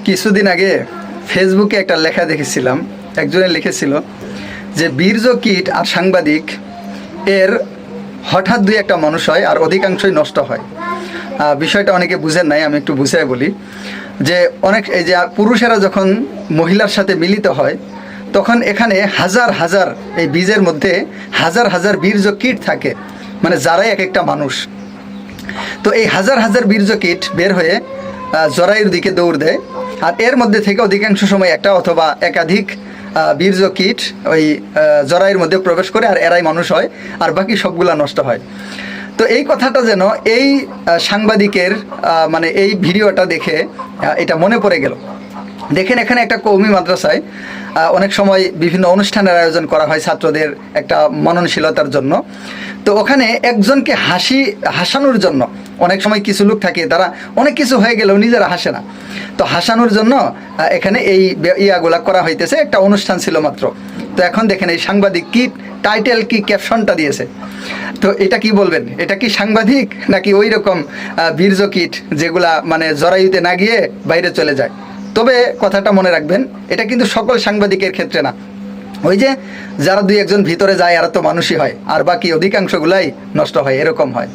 কিছুদিন আগে ফেসবুকে একটা লেখা দেখেছিলাম, একজনে লিখেছিল যে বীর্য কীট আর সাংবাদিক এর হঠাৎ দুই একটা মানুষ হয় আর অধিকাংশই নষ্ট হয়। বিষয়টা অনেকে বুঝেন নাই, আমি একটু বুঝাই বলি। যে অনেক এই যে পুরুষেরা যখন মহিলার সাথে মিলিত হয় তখন এখানে হাজার হাজার এই বীজের মধ্যে হাজার হাজার বীর্য কীট থাকে, মানে যারাই এক একটা মানুষ। তো এই হাজার হাজার বীর্য কীট বের হয়ে জরায়ুর দিকে দৌড় দেয়, আর এর মধ্যে থেকে অধিকাংশ সময় একটা অথবা একাধিক বীর্য কীট ওই জরায়ুর মধ্যে প্রবেশ করে আর এরাই মানুষ হয়, আর বাকি সবগুলা নষ্ট হয়। তো এই কথাটা যেন এই সাংবাদিকের মানে এই ভিডিওটা দেখে এটা মনে পড়ে গেল। দেখেন, এখানে একটা কওমি মাদ্রাসায় অনেক সময় বিভিন্ন অনুষ্ঠানের আয়োজন করা হয় ছাত্রদের একটা মননশীলতার জন্য। তো ওখানে একজনকে হাসানোর জন্য অনেক সময় কিছু লোক থাকে, তারা অনেক কিছু হয়ে গেলেও নিজেরা হাসে না। তো হাসানোর জন্য এখানে এই ইয়াগুলা করা হইতেছে, একটা অনুষ্ঠান ছিল মাত্র। তো এখন দেখেন এই সাংবাদিক কি টাইটেল, কি ক্যাপশনটা দিয়েছে। তো এটা কি বলবেন, এটা কি সাংবাদিক নাকি ওই রকম বীর্য কীট যেগুলা মানে জরায়ুতে না গিয়ে বাইরে চলে যায়? তবে কথাটা মনে রাখবেন, এটা কিন্তু সকল সাংবাদিকের ক্ষেত্রে না। ওই যে যারা দুই একজন ভিতরে যায় এরা তো মানুষই হয়, আর বাকি অধিকাংশগুলাই নষ্ট হয়, এরকম হয়।